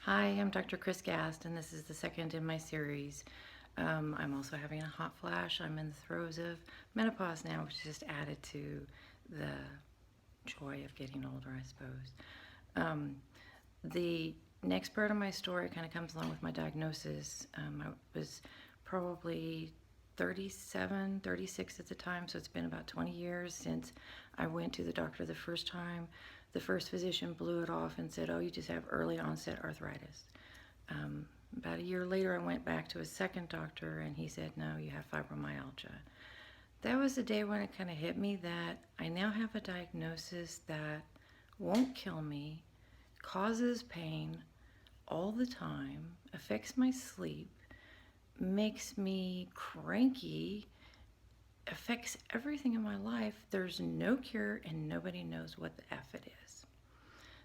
Hi, I'm Dr. Chris Gast, and this is the second in my series. I'm also having a hot flash. I'm in the throes of menopause now, which just added to the joy of getting older, I suppose. The next part of my story kind of comes along with my diagnosis. I was probably 37, 36 at the time, so it's been about 20 years since I went to the doctor the first time. The first physician blew it off and said, "Oh, you just have early onset arthritis." About a year later, I went back to a second doctor, and he said, "No, you have fibromyalgia." That was the day when it kind of hit me that I now have a diagnosis that won't kill me, causes pain all the time, affects my sleep, makes me cranky, affects everything in my life. There's no cure, and nobody knows what the F it is.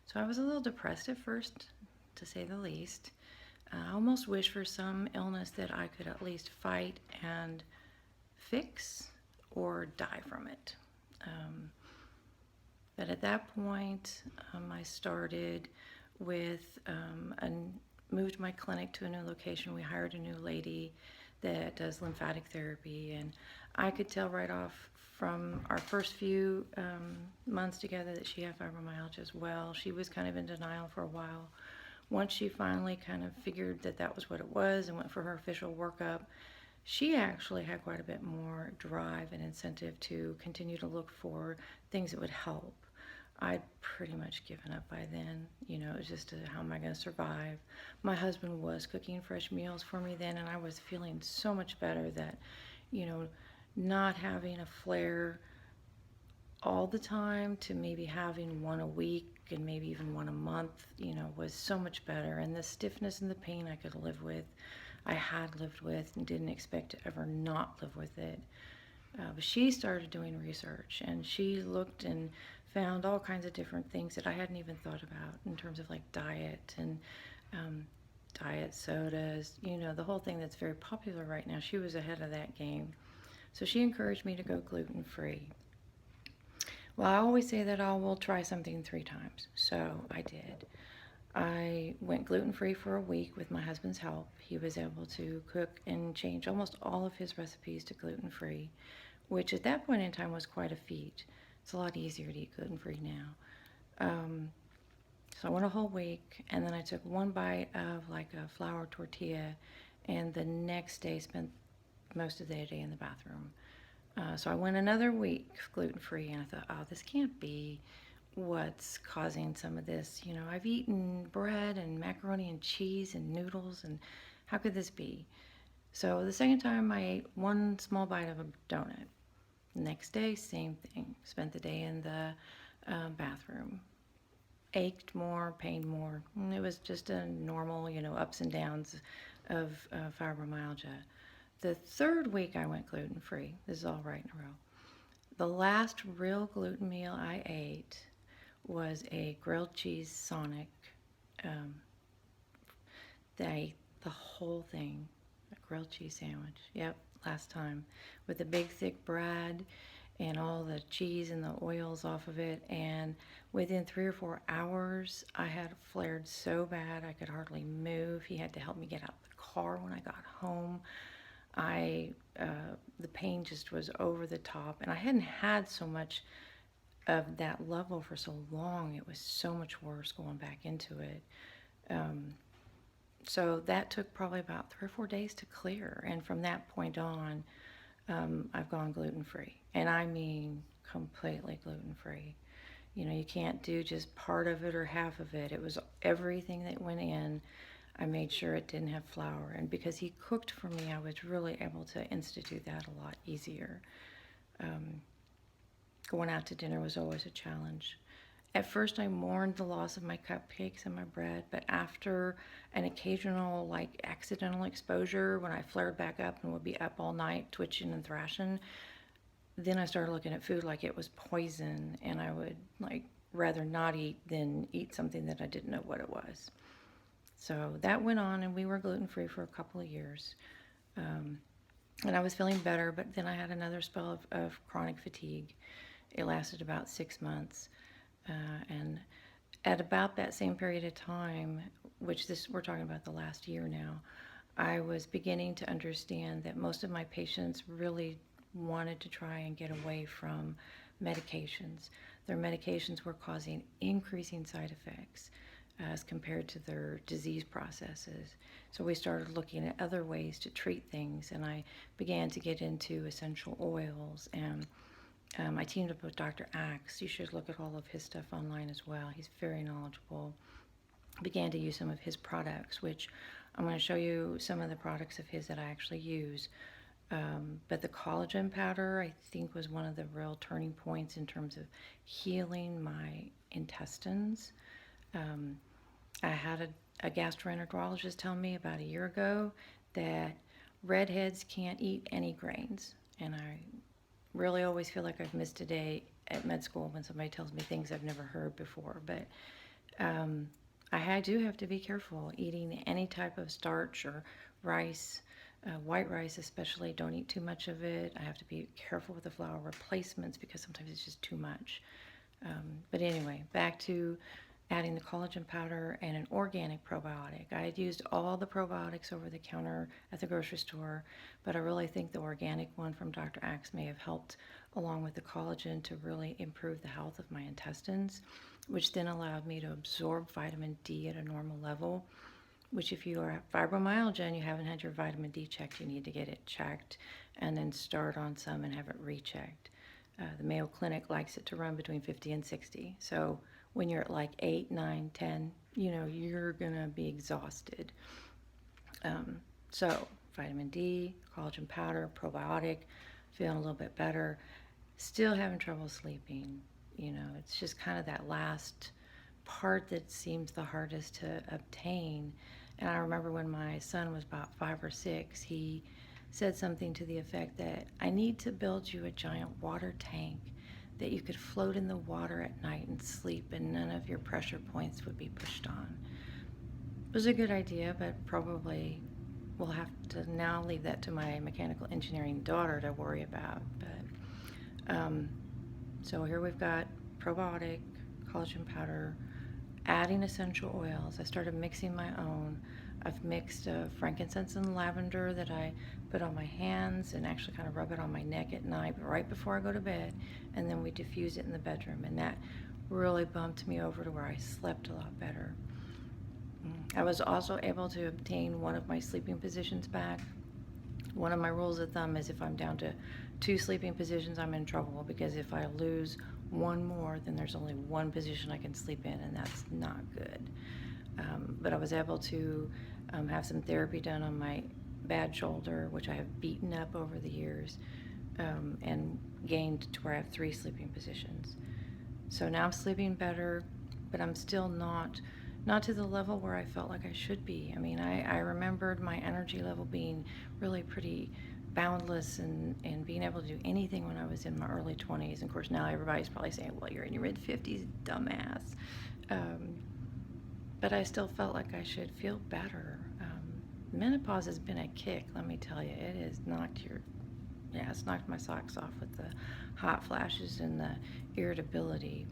So I was a little depressed at first, to say the least. I almost wish for some illness that I could at least fight and fix or die from it. But at that point, I started with moved my clinic to a new location. We hired a new lady that does lymphatic therapy, and I could tell right off from our first few months together that she had fibromyalgia as well. She was kind of in denial for a while. Once she finally kind of figured that that was what it was and went for her official workup, she actually had quite a bit more drive and incentive to continue to look for things that would help. I'd pretty much given up by then. It was just how am I going to survive? My husband was cooking fresh meals for me then, and I was feeling so much better that, you know, not having a flare all the time to maybe having one a week and maybe even one a month, was so much better. And the stiffness and the pain I could live with, I had lived with and didn't expect to ever not live with it. But she started doing research, and she looked and found all kinds of different things that I hadn't even thought about in terms of like diet and diet sodas, the whole thing that's very popular right now. She was ahead of that game. So she encouraged me to go gluten free. Well, I always say that I will try something 3 times. So I did. I went gluten free for a week with my husband's help. He was able to cook and change almost all of his recipes to gluten free, which at that point in time was quite a feat. It's a lot easier to eat gluten free now. So I went a whole week, and then I took one bite of like a flour tortilla, and the next day spent most of the day in the bathroom. So I went another week gluten free, and I thought, oh, this can't be what's causing some of this. I've eaten bread and macaroni and cheese and noodles, and how could this be? So the second time I ate one small bite of a donut. Next day, same thing. Spent the day in the bathroom. Ached more, pained more. It was just a normal, ups and downs of fibromyalgia. The third week I went gluten free. This is all right in a row. The last real gluten meal I ate was a grilled cheese Sonic. Um, I ate the whole thing, a grilled cheese sandwich. Yep, last time, with a big thick bread and all the cheese and the oils off of it. And within 3 or 4 hours, I had flared so bad I could hardly move. He had to help me get out of the car when I got home. The pain just was over the top, and I hadn't had so much of that level for so long. It was so much worse going back into it. So that took probably about 3 or 4 days to clear, and from that point on, I've gone gluten free, and I mean completely gluten free. You can't do just part of it or half of it. It was everything that went in. I made sure it didn't have flour, and because he cooked for me, I was really able to institute that a lot easier. Going out to dinner was always a challenge. At first, I mourned the loss of my cupcakes and my bread, but after an occasional, like, accidental exposure, when I flared back up and would be up all night twitching and thrashing, then I started looking at food like it was poison, and I would, like, rather not eat than eat something that I didn't know what it was. So that went on, and we were gluten-free for a couple of years. And I was feeling better, but then I had another spell of chronic fatigue. It lasted about 6 months. And at about that same period of time, which this we're talking about the last year now, I was beginning to understand that most of my patients really wanted to try and get away from medications. Their medications were causing increasing side effects as compared to their disease processes. So we started looking at other ways to treat things, and I began to get into essential oils. And I teamed up with Dr. Axe. You should look at all of his stuff online as well. He's very knowledgeable. Began to use some of his products, which I'm going to show you some of the products of his that I actually use. But the collagen powder, I think, was one of the real turning points in terms of healing my intestines. I had a gastroenterologist tell me about a year ago that redheads can't eat any grains. And I really always feel like I've missed a day at med school when somebody tells me things I've never heard before. But I do have to be careful eating any type of starch or rice, white rice especially. Don't eat too much of it. I have to be careful with the flour replacements because sometimes it's just too much. But anyway, back to adding the collagen powder and an organic probiotic. I had used all the probiotics over the counter at the grocery store, but I really think the organic one from Dr. Axe may have helped, along with the collagen, to really improve the health of my intestines, which then allowed me to absorb vitamin D at a normal level, which if you are fibromyalgia and you haven't had your vitamin D checked, you need to get it checked and then start on some and have it rechecked. The Mayo Clinic likes it to run between 50 and 60. So when you're at like 8, 9, 10, you're going to be exhausted. So vitamin D, collagen powder, probiotic, feeling a little bit better. Still having trouble sleeping. It's just kind of that last part that seems the hardest to obtain. And I remember when my son was about 5 or 6, he said something to the effect that I need to build you a giant water tank that you could float in the water at night and sleep and none of your pressure points would be pushed on. It was a good idea, but probably we'll have to now leave that to my mechanical engineering daughter to worry about. But so here we've got probiotic, collagen powder, adding essential oils. I started mixing my own. I've mixed frankincense and lavender that I put on my hands and actually kind of rub it on my neck at night, right before I go to bed, and then we diffuse it in the bedroom, and that really bumped me over to where I slept a lot better. I was also able to obtain one of my sleeping positions back. One of my rules of thumb is if I'm down to 2 sleeping positions, I'm in trouble, because if I lose one more, then there's only one position I can sleep in, and that's not good. But I was able to have some therapy done on my bad shoulder, which I have beaten up over the years, and gained to where I have 3 sleeping positions. So now I'm sleeping better, but I'm still not to the level where I felt like I should be. I mean, I remembered my energy level being really pretty boundless and being able to do anything when I was in my early 20s. And of course, now everybody's probably saying, well, you're in your mid-50s, dumbass. But I still felt like I should feel better. Menopause has been a kick, let me tell you. It has it's knocked my socks off with the hot flashes and the irritability.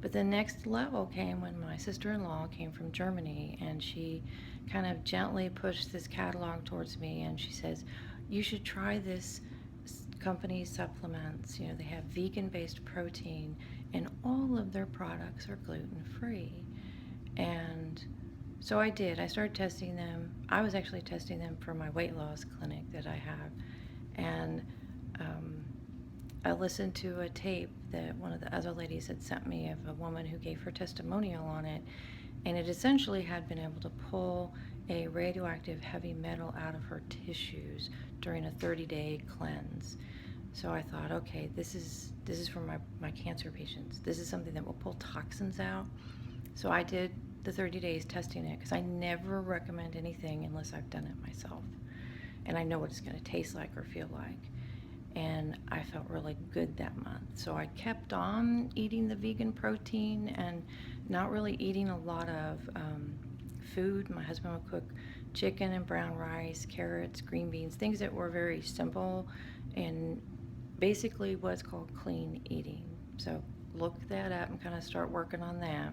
But the next level came when my sister-in-law came from Germany, and she kind of gently pushed this catalog towards me, and she says, you should try this company's supplements. They have vegan-based protein, and all of their products are gluten-free. And so I did. I started testing them. I was actually testing them for my weight loss clinic that I have. And I listened to a tape that one of the other ladies had sent me of a woman who gave her testimonial on it. And it essentially had been able to pull a radioactive heavy metal out of her tissues during a 30-day cleanse. So I thought, okay, this is for my cancer patients. This is something that will pull toxins out. So I did the 30 days testing it, because I never recommend anything unless I've done it myself. And I know what it's going to taste like or feel like. And I felt really good that month. So I kept on eating the vegan protein and not really eating a lot of food. My husband would cook chicken and brown rice, carrots, green beans, things that were very simple and basically what's called clean eating. So look that up and kind of start working on that.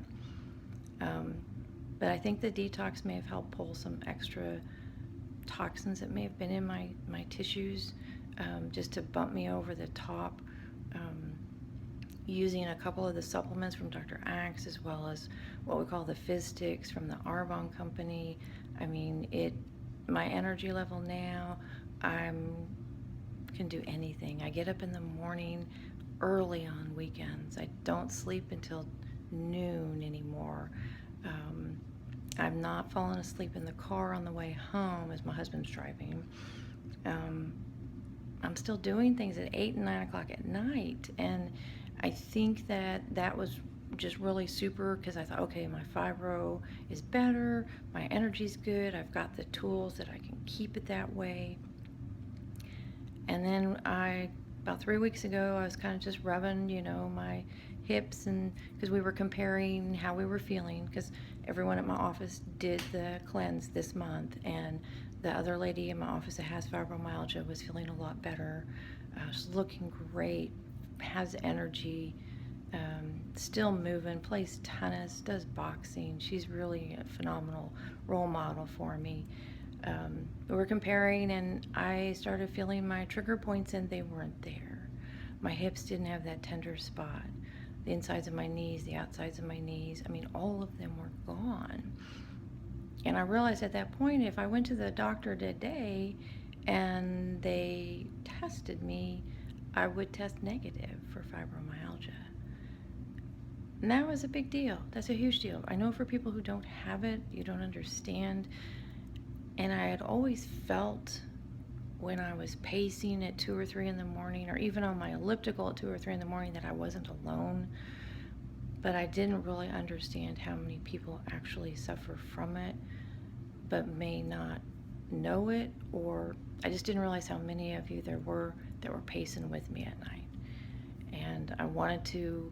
But I think the detox may have helped pull some extra toxins that may have been in my tissues, just to bump me over the top. Using a couple of the supplements from Dr. Axe, as well as what we call the fizz sticks from the Arbonne company. I mean, my energy level now, can do anything. I get up in the morning early on weekends. I don't sleep until noon anymore. I'm not falling asleep in the car on the way home as my husband's driving. I'm still doing things at 8 and 9 o'clock at night, and I think that was just really super, because I thought, okay, my fibro is better, my energy's good, I've got the tools that I can keep it that way. And then about 3 weeks ago, I was kind of just rubbing, my hips, and because we were comparing how we were feeling, because everyone at my office did the cleanse this month, and the other lady in my office that has fibromyalgia was feeling a lot better. She's looking great, has energy, still moving, plays tennis, does boxing. She's really a phenomenal role model for me. We were comparing, and I started feeling my trigger points, and they weren't there. My hips didn't have that tender spot. The insides of my knees, the outsides of my knees, I mean, all of them were gone. And I realized at that point, if I went to the doctor today and they tested me, I would test negative for fibromyalgia. And that was a big deal. That's a huge deal. I know for people who don't have it, you don't understand. And I had always felt when I was pacing at 2 or 3 in the morning, or even on my elliptical at 2 or 3 in the morning, that I wasn't alone. But I didn't really understand how many people actually suffer from it, but may not know it, or I just didn't realize how many of you there were that were pacing with me at night. And I wanted to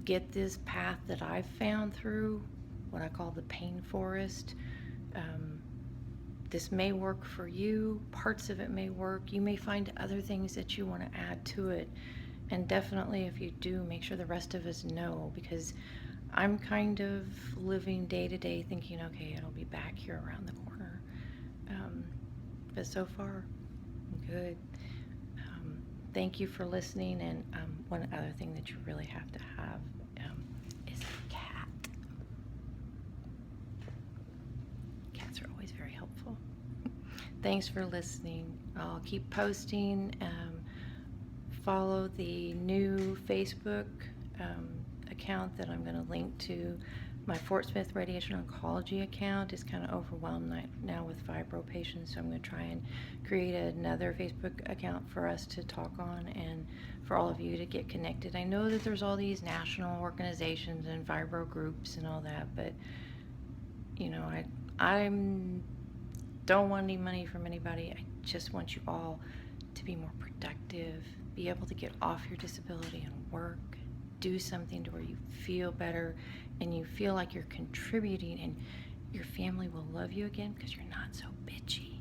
get this path that I've found through, what I call the pain forest. This may work for you. Parts of it may work. You may find other things that you want to add to it. And definitely, if you do, make sure the rest of us know, because I'm kind of living day to day thinking, okay, it'll be back here around the corner. But so far, good. Thank you for listening. And one other thing that you really have to have is a cat. Cats are always very helpful. Thanks for listening. I'll keep posting. Follow the new Facebook account that I'm going to link to. My Fort Smith Radiation Oncology account is kind of overwhelmed now with fibro patients, so I'm going to try and create another Facebook account for us to talk on, and for all of you to get connected. I know that there's all these national organizations and fibro groups and all that, but I don't want any money from anybody. I just want you all to be more productive, be able to get off your disability and work, do something to where you feel better and you feel like you're contributing, and your family will love you again because you're not so bitchy.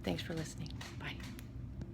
Thanks for listening. Bye.